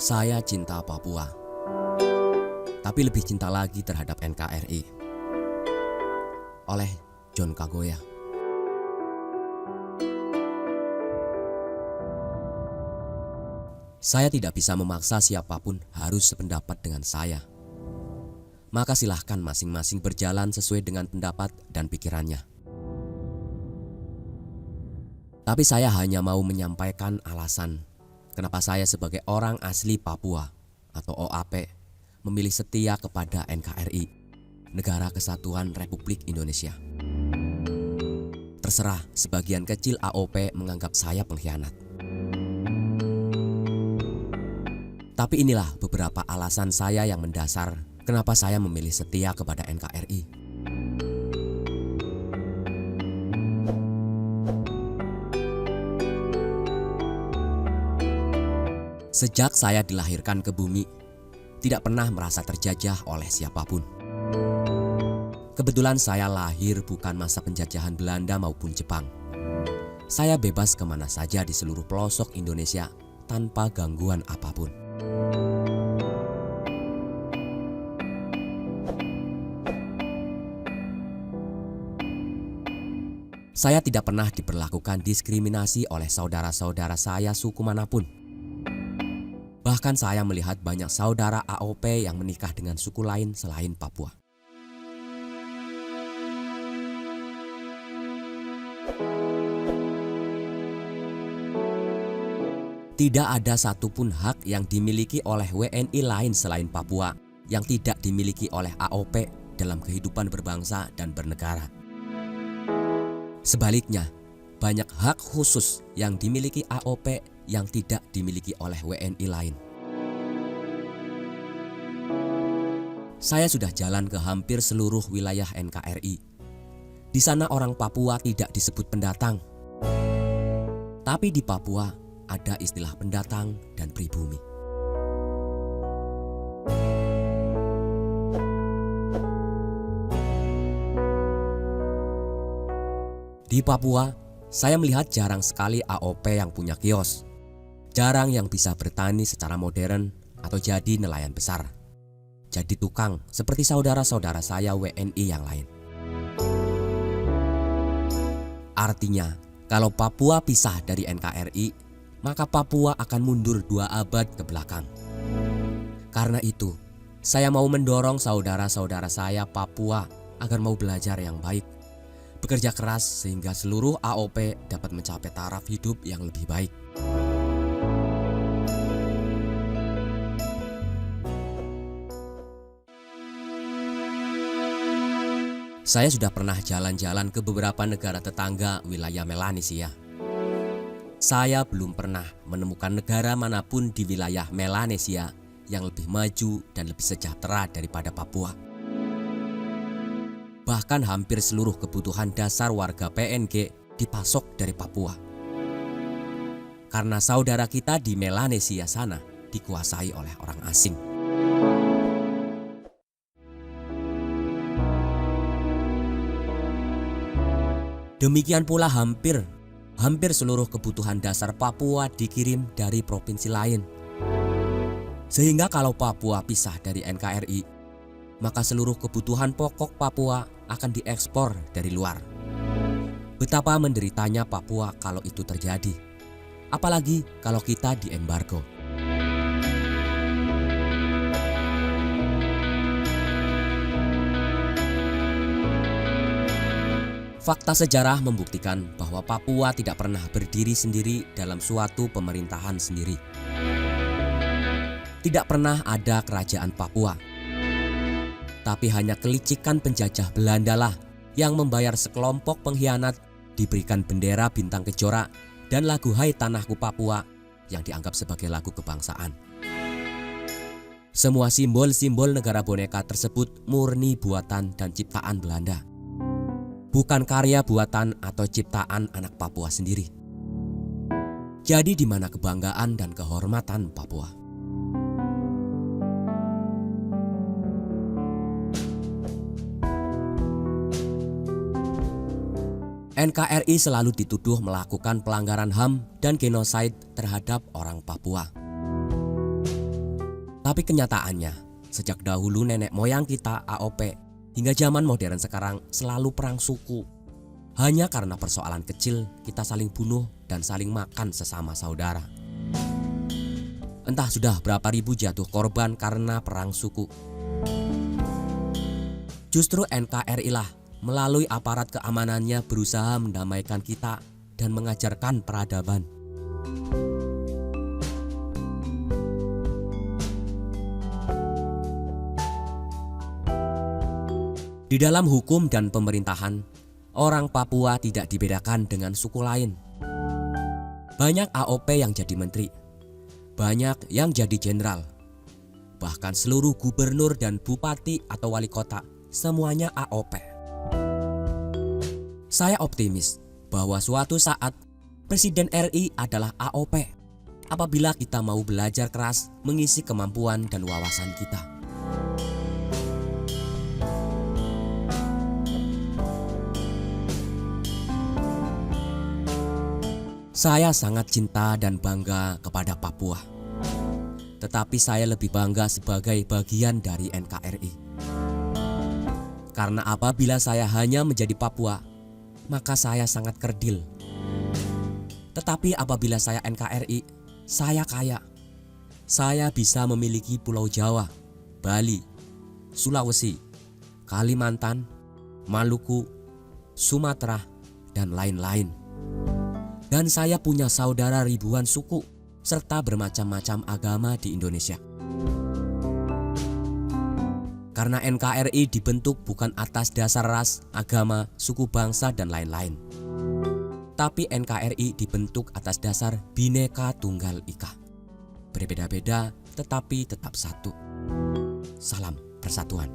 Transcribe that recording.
Saya cinta Papua, tapi lebih cinta lagi terhadap NKRI. Oleh John Kagoya. Saya tidak bisa memaksa siapapun harus sependapat dengan saya. Maka silahkan masing-masing berjalan sesuai dengan pendapat dan pikirannya. Tapi saya hanya mau menyampaikan alasan kenapa saya sebagai orang asli Papua atau OAP memilih setia kepada NKRI, Negara Kesatuan Republik Indonesia. Terserah sebagian kecil AOP menganggap saya pengkhianat. Tapi inilah beberapa alasan saya yang mendasar kenapa saya memilih setia kepada NKRI. Sejak saya dilahirkan ke bumi, tidak pernah merasa terjajah oleh siapapun. Kebetulan saya lahir bukan masa penjajahan Belanda maupun Jepang. Saya bebas kemana saja di seluruh pelosok Indonesia tanpa gangguan apapun. Saya tidak pernah diperlakukan diskriminasi oleh saudara-saudara saya suku manapun. Bahkan saya melihat banyak saudara AOP yang menikah dengan suku lain selain Papua. Tidak ada satupun hak yang dimiliki oleh WNI lain selain Papua yang tidak dimiliki oleh AOP dalam kehidupan berbangsa dan bernegara. Sebaliknya, banyak hak khusus yang dimiliki AOP yang tidak dimiliki oleh WNI lain. Saya sudah jalan ke hampir seluruh wilayah NKRI. Di sana orang Papua tidak disebut pendatang. Tapi di Papua ada istilah pendatang dan pribumi. Di Papua, saya melihat jarang sekali AOP yang punya kios. Jarang yang bisa bertani secara modern atau jadi nelayan besar. Jadi tukang seperti saudara-saudara saya WNI yang lain. Artinya, kalau Papua pisah dari NKRI, maka Papua akan mundur 2 abad ke belakang. Karena itu, saya mau mendorong saudara-saudara saya Papua agar mau belajar yang baik, bekerja keras sehingga seluruh AOP dapat mencapai taraf hidup yang lebih baik. Saya sudah pernah jalan-jalan ke beberapa negara tetangga wilayah Melanesia. Saya belum pernah menemukan negara manapun di wilayah Melanesia yang lebih maju dan lebih sejahtera daripada Papua. Bahkan hampir seluruh kebutuhan dasar warga PNG dipasok dari Papua. Karena saudara kita di Melanesia sana dikuasai oleh orang asing. Demikian pula hampir seluruh kebutuhan dasar Papua dikirim dari provinsi lain. Sehingga kalau Papua pisah dari NKRI, maka seluruh kebutuhan pokok Papua akan diekspor dari luar. Betapa menderitanya Papua kalau itu terjadi. Apalagi kalau kita diembargo. Fakta sejarah membuktikan bahwa Papua tidak pernah berdiri sendiri dalam suatu pemerintahan sendiri. Tidak pernah ada kerajaan Papua. Tapi hanya kelicikan penjajah Belanda lah yang membayar sekelompok pengkhianat diberikan bendera bintang kejora dan lagu Hai Tanahku Papua yang dianggap sebagai lagu kebangsaan. Semua simbol-simbol negara boneka tersebut murni buatan dan ciptaan Belanda. Bukan karya buatan atau ciptaan anak Papua sendiri. Jadi di mana kebanggaan dan kehormatan Papua? NKRI selalu dituduh melakukan pelanggaran HAM dan genosida terhadap orang Papua. Tapi kenyataannya, sejak dahulu nenek moyang kita AOP hingga zaman modern sekarang selalu perang suku. Hanya karena persoalan kecil kita saling bunuh dan saling makan sesama saudara. Entah sudah berapa ribu jatuh korban karena perang suku. Justru NKRI lah melalui aparat keamanannya berusaha mendamaikan kita dan mengajarkan peradaban. Di dalam hukum dan pemerintahan, orang Papua tidak dibedakan dengan suku lain. Banyak AOP yang jadi menteri, banyak yang jadi jenderal. Bahkan seluruh gubernur dan bupati atau wali kota, semuanya AOP. Saya optimis bahwa suatu saat Presiden RI adalah AOP apabila kita mau belajar keras mengisi kemampuan dan wawasan kita. Saya sangat cinta dan bangga kepada Papua. Tetapi saya lebih bangga sebagai bagian dari NKRI. Karena apabila saya hanya menjadi Papua, maka saya sangat kerdil. Tetapi apabila saya NKRI, saya kaya. Saya bisa memiliki Pulau Jawa, Bali, Sulawesi, Kalimantan, Maluku, Sumatera, dan lain-lain. Dan saya punya saudara ribuan suku serta bermacam-macam agama di Indonesia. Karena NKRI dibentuk bukan atas dasar ras, agama, suku bangsa, dan lain-lain. Tapi NKRI dibentuk atas dasar Bhinneka Tunggal Ika. Berbeda-beda tetapi tetap satu. Salam persatuan.